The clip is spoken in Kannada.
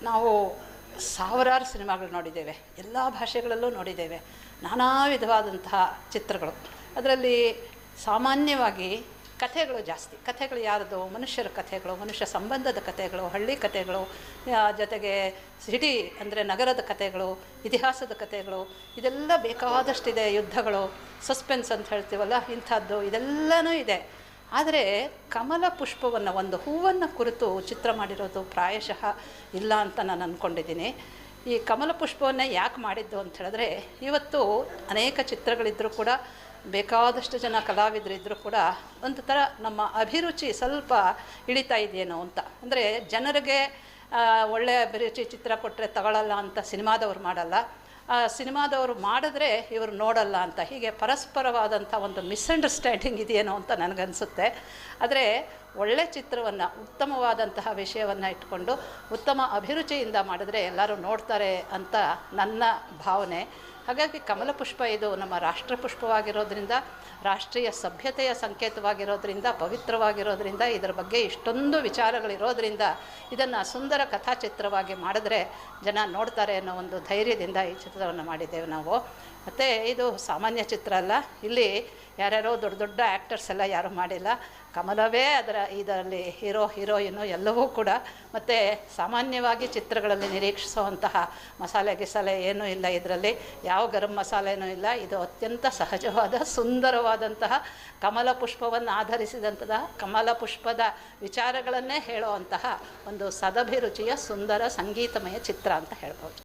ನಾವು ಸಾವಿರಾರು ಸಿನಿಮಾಗಳು ನೋಡಿದ್ದೇವೆ, ಎಲ್ಲ ಭಾಷೆಗಳಲ್ಲೂ ನೋಡಿದ್ದೇವೆ, ನಾನಾ ವಿಧವಾದಂತಹ ಚಿತ್ರಗಳು. ಅದರಲ್ಲಿ ಸಾಮಾನ್ಯವಾಗಿ ಕಥೆಗಳು ಜಾಸ್ತಿ. ಕಥೆಗಳು ಯಾರ್ದು? ಮನುಷ್ಯರ ಕಥೆಗಳು, ಮನುಷ್ಯ ಸಂಬಂಧದ ಕಥೆಗಳು, ಹಳ್ಳಿ ಕಥೆಗಳು, ಜೊತೆಗೆ ಸಿಟಿ ಅಂದರೆ ನಗರದ ಕಥೆಗಳು, ಇತಿಹಾಸದ ಕಥೆಗಳು, ಇದೆಲ್ಲ ಬೇಕಾದಷ್ಟಿದೆ. ಯುದ್ಧಗಳು, ಸಸ್ಪೆನ್ಸ್ ಅಂತ ಹೇಳ್ತೀವಲ್ಲ, ಇಂಥದ್ದು ಇದೆಲ್ಲನೂ ಇದೆ. ಆದರೆ ಕಮಲ ಪುಷ್ಪವನ್ನು, ಒಂದು ಹೂವನ್ನು ಕುರಿತು ಚಿತ್ರ ಮಾಡಿರೋದು ಪ್ರಾಯಶಃ ಇಲ್ಲ ಅಂತ ನಾನು ಅಂದ್ಕೊಂಡಿದ್ದೀನಿ. ಈ ಕಮಲ ಪುಷ್ಪವನ್ನು ಯಾಕೆ ಮಾಡಿದ್ದು ಅಂತ ಹೇಳಿದ್ರೆ, ಇವತ್ತು ಅನೇಕ ಚಿತ್ರಗಳಿದ್ದರೂ ಕೂಡ, ಬೇಕಾದಷ್ಟು ಜನ ಕಲಾವಿದರಿದ್ದರೂ ಕೂಡ ಒಂದು ಥರ ನಮ್ಮ ಅಭಿರುಚಿ ಸ್ವಲ್ಪ ಇಳಿತಾ ಇದೆಯೇನೋ ಅಂತ. ಅಂದರೆ ಜನರಿಗೆ ಒಳ್ಳೆಯ ಅಭಿರುಚಿ ಚಿತ್ರ ಕೊಟ್ಟರೆ ತಗೊಳ್ಳಲ್ಲ ಅಂತ ಸಿನಿಮಾದವ್ರು ಮಾಡಲ್ಲ, ಸಿನಿಮಾದವರು ಮಾಡಿದ್ರೆ ಇವರು ನೋಡಲ್ಲ ಅಂತ. ಹೀಗೆ ಪರಸ್ಪರವಾದಂಥ ಒಂದು ಮಿಸ್ಅಂಡರ್ಸ್ಟ್ಯಾಂಡಿಂಗ್ ಇದೆಯೇನೋ ಅಂತ ನನಗನ್ಸುತ್ತೆ. ಆದರೆ ಒಳ್ಳೆ ಚಿತ್ರವನ್ನು, ಉತ್ತಮವಾದಂತಹ ವಿಷಯವನ್ನು ಇಟ್ಕೊಂಡು ಉತ್ತಮ ಅಭಿರುಚಿಯಿಂದ ಮಾಡಿದ್ರೆ ಎಲ್ಲರೂ ನೋಡ್ತಾರೆ ಅಂತ ನನ್ನ ಭಾವನೆ. ಹಾಗಾಗಿ ಕಮಲ ಪುಷ್ಪ ಇದು ನಮ್ಮ ರಾಷ್ಟ್ರ ಪುಷ್ಪವಾಗಿರೋದ್ರಿಂದ, ರಾಷ್ಟ್ರೀಯ ಸಭ್ಯತೆಯ ಸಂಕೇತವಾಗಿರೋದ್ರಿಂದ, ಪವಿತ್ರವಾಗಿರೋದ್ರಿಂದ, ಇದರ ಬಗ್ಗೆ ಇಷ್ಟೊಂದು ವಿಚಾರಗಳಿರೋದ್ರಿಂದ ಇದನ್ನು ಸುಂದರ ಕಥಾಚಿತ್ರವಾಗಿ ಮಾಡಿದ್ರೆ ಜನ ನೋಡ್ತಾರೆ ಅನ್ನೋ ಒಂದು ಧೈರ್ಯದಿಂದ ಈ ಚಿತ್ರವನ್ನು ಮಾಡಿದ್ದೇವೆ ನಾವು. ಮತ್ತು ಇದು ಸಾಮಾನ್ಯ ಚಿತ್ರ ಅಲ್ಲ. ಇಲ್ಲಿ ಯಾರ್ಯಾರೋ ದೊಡ್ಡ ದೊಡ್ಡ ಆ್ಯಕ್ಟರ್ಸ್ ಎಲ್ಲ ಯಾರೂ ಮಾಡಿಲ್ಲ. ಕಮಲವೇ ಇದರಲ್ಲಿ ಹೀರೋಯಿನ್ನು ಎಲ್ಲವೂ ಕೂಡ. ಮತ್ತು ಸಾಮಾನ್ಯವಾಗಿ ಚಿತ್ರಗಳಲ್ಲಿ ನಿರೀಕ್ಷಿಸುವಂತಹ ಮಸಾಲೆ ಗಿಸಾಲೆ ಏನೂ ಇಲ್ಲ ಇದರಲ್ಲಿ, ಯಾವ ಗರಂ ಮಸಾಲೆನೂ ಇಲ್ಲ. ಇದು ಅತ್ಯಂತ ಸಹಜವಾದ, ಸುಂದರವಾದಂತಹ ಕಮಲ ಪುಷ್ಪವನ್ನು ಆಧರಿಸಿದಂತಹ, ಕಮಲ ಪುಷ್ಪದ ವಿಚಾರಗಳನ್ನೇ ಹೇಳುವಂತಹ ಒಂದು ಸದಭಿರುಚಿಯ ಸುಂದರ ಸಂಗೀತಮಯ ಚಿತ್ರ ಅಂತ ಹೇಳ್ಬೋದು.